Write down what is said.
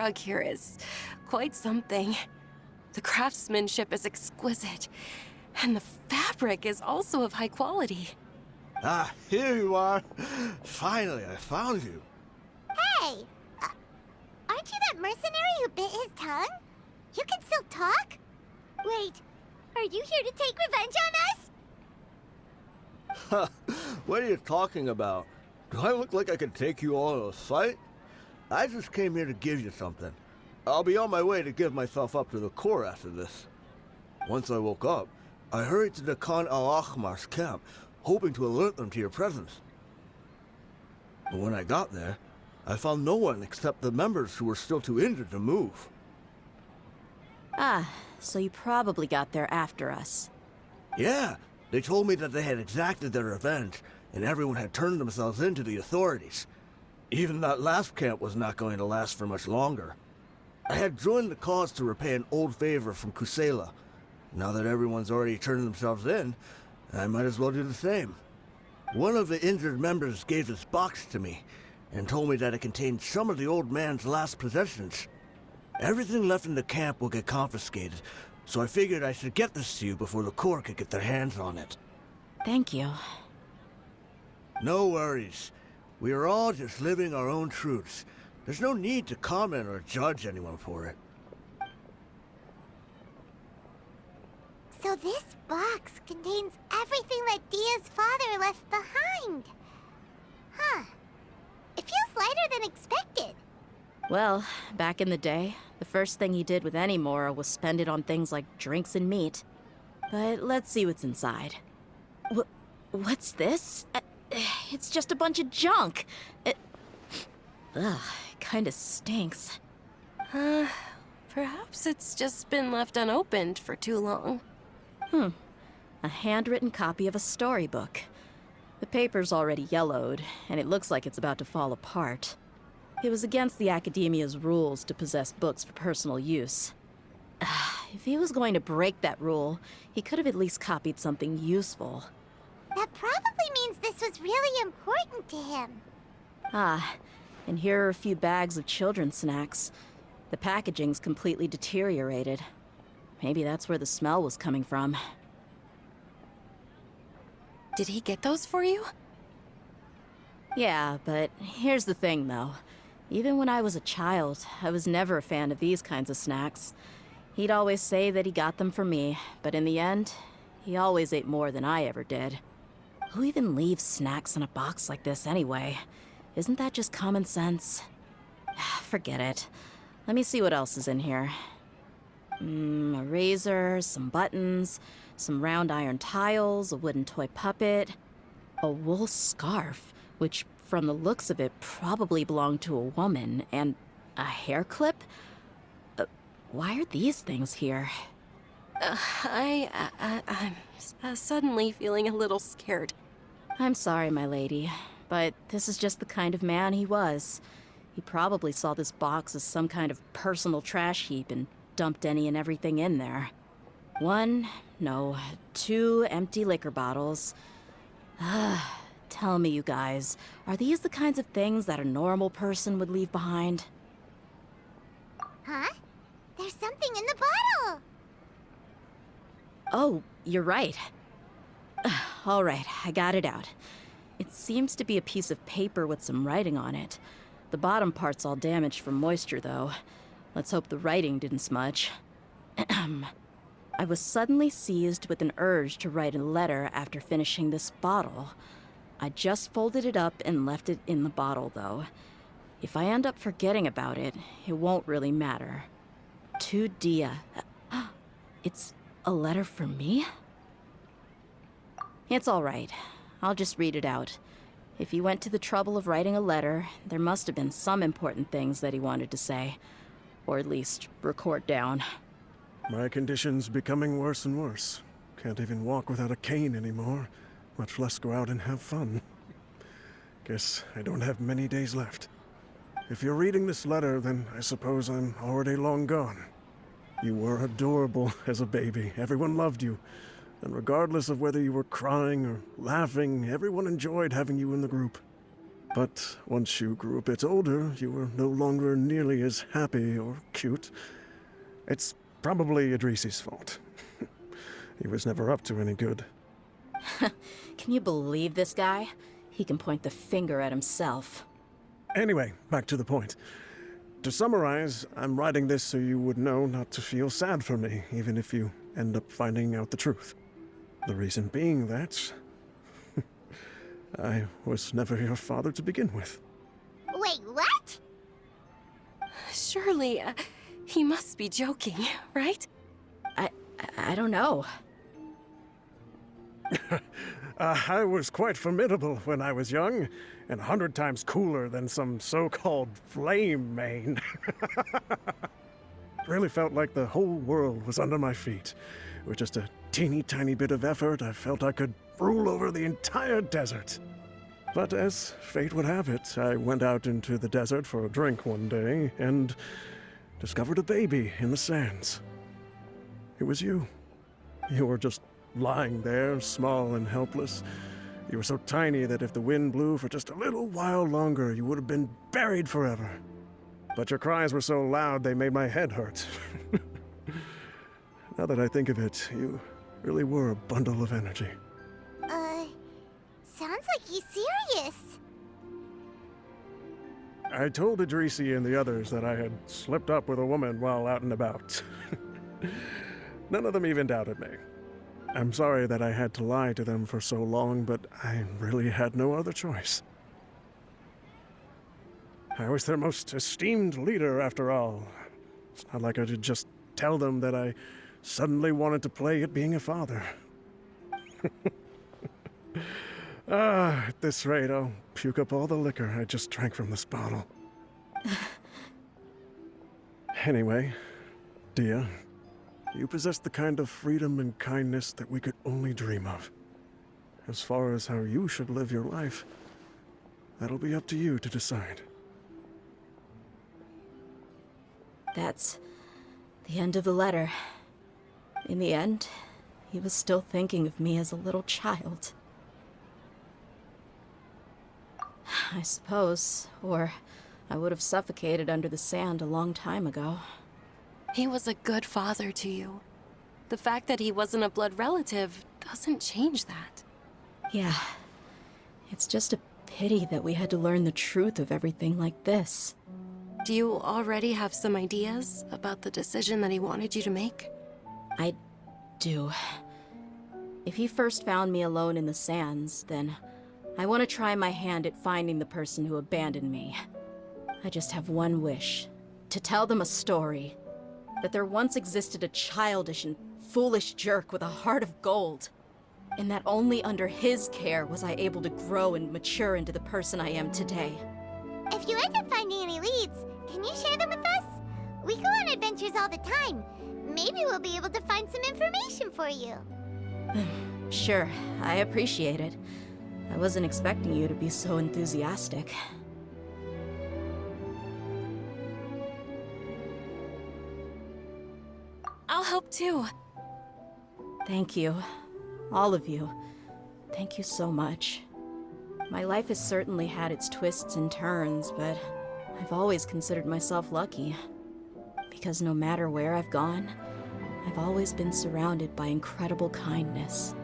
rug here is quite something. The craftsmanship is exquisite, and the fabric is also of high quality. Ah, here you are. Finally, I found you. Hey! Aren't you that mercenary who bit his tongue? You can still talk? Wait, are you here to take revenge on us? What are you talking about? Do I look like I could take you all in a fight? I just came here to give you something. I'll be on my way to give myself up to the Corps after this. Once I woke up, I hurried to the Khan al-Ahmar's camp, hoping to alert them to your presence. But when I got there, I found no one except the members who were still too injured to move. Ah, so you probably got there after us. Yeah, they told me that they had exacted their revenge, and everyone had turned themselves in to the authorities. Even that last camp was not going to last for much longer. I had joined the cause to repay an old favor from Kusela. Now that everyone's already turned themselves in, I might as well do the same. One of the injured members gave this box to me, and told me that it contained some of the old man's last possessions. Everything left in the camp will get confiscated, so I figured I should get this to you before the Corps could get their hands on it. Thank you. No worries. We are all just living our own truths. There's no need to comment or judge anyone for it. So this box contains everything that Dia's father left behind. Huh. It feels lighter than expected. Well, back in the day, the first thing he did with any Mora was spend it on things like drinks and meat. But let's see what's inside. What's this? It's just a bunch of junk. Ugh, it kinda stinks. Perhaps it's just been left unopened for too long. A handwritten copy of a storybook. The paper's already yellowed, and it looks like it's about to fall apart. It was against the Academia's rules to possess books for personal use. If he was going to break that rule, he could have at least copied something useful. That probably means this was really important to him. Ah, and here are a few bags of children's snacks. The packaging's completely deteriorated. Maybe that's where the smell was coming from. Did he get those for you? Yeah, but here's the thing, though. Even when I was a child, I was never a fan of these kinds of snacks. He'd always say that he got them for me, but in the end, he always ate more than I ever did. Who even leaves snacks in a box like this anyway? Isn't that just common sense? Forget it. Let me see what else is in here. A razor, some buttons, some round iron tiles, a wooden toy puppet, a wool scarf, which from the looks of it probably belonged to a woman, and a hair clip? Why are these things here? I'm suddenly feeling a little scared. I'm sorry, my lady, but this is just the kind of man he was. He probably saw this box as some kind of personal trash heap and dumped any and everything in there. 2 empty liquor bottles. Tell me, you guys, are these the kinds of things that a normal person would leave behind? Huh? There's something in the bottle! Oh, you're right. All right, I got it out. It seems to be a piece of paper with some writing on it. The bottom part's all damaged from moisture, though. Let's hope the writing didn't smudge. I was suddenly seized with an urge to write a letter after finishing this bottle. I just folded it up and left it in the bottle, though. If I end up forgetting about it, it won't really matter. To Dia. It's a letter for me? It's all right. I'll just read it out. If he went to the trouble of writing a letter, there must have been some important things that he wanted to say. Or at least record down. My condition's becoming worse and worse. Can't even walk without a cane anymore, much less go out and have fun. Guess I don't have many days left. If you're reading this letter, then I suppose I'm already long gone. You were adorable as a baby. Everyone loved you. And regardless of whether you were crying or laughing, everyone enjoyed having you in the group. But once you grew a bit older, you were no longer nearly as happy or cute. It's probably Idrisi's fault. He was never up to any good. Can you believe this guy? He can point the finger at himself. Anyway, back to the point. To summarize, I'm writing this so you would know not to feel sad for me, even if you end up finding out the truth. The reason being that I was never your father to begin with. Wait, what? Surely, he must be joking, right? I don't know. I was quite formidable when I was young, and 100 times cooler than some so-called flame main. Really felt like the whole world was under my feet. With just a teeny tiny bit of effort, I felt I could rule over the entire desert. But as fate would have it, I went out into the desert for a drink one day and discovered a baby in the sands. It was you. You were just lying there, small and helpless. You were so tiny that if the wind blew for just a little while longer, you would have been buried forever. But your cries were so loud they made my head hurt. Now that I think of it, you really were a bundle of energy. Sounds like he's serious. I told Idrisi and the others that I had slipped up with a woman while out and about. None of them even doubted me. I'm sorry that I had to lie to them for so long, but I really had no other choice. I was their most esteemed leader, after all. It's not like I could just tell them that I suddenly wanted to play at being a father. At this rate, I'll puke up all the liquor I just drank from this bottle. Anyway, Dia, you possess the kind of freedom and kindness that we could only dream of. As far as how you should live your life, that'll be up to you to decide. That's the end of the letter. In the end, he was still thinking of me as a little child. I suppose, or I would have suffocated under the sand a long time ago. He was a good father to you. The fact that he wasn't a blood relative doesn't change that. Yeah. It's just a pity that we had to learn the truth of everything like this. Do you already have some ideas about the decision that he wanted you to make? I do. If he first found me alone in the sands, then I want to try my hand at finding the person who abandoned me. I just have one wish. To tell them a story. That there once existed a childish and foolish jerk with a heart of gold. And that only under his care was I able to grow and mature into the person I am today. If you end up finding any leads, can you share them with us? We go on adventures all the time. Maybe we'll be able to find some information for you. Sure, I appreciate it. I wasn't expecting you to be so enthusiastic. I'll help too. Thank you. All of you. Thank you so much. My life has certainly had its twists and turns, but I've always considered myself lucky. Because no matter where I've gone, I've always been surrounded by incredible kindness.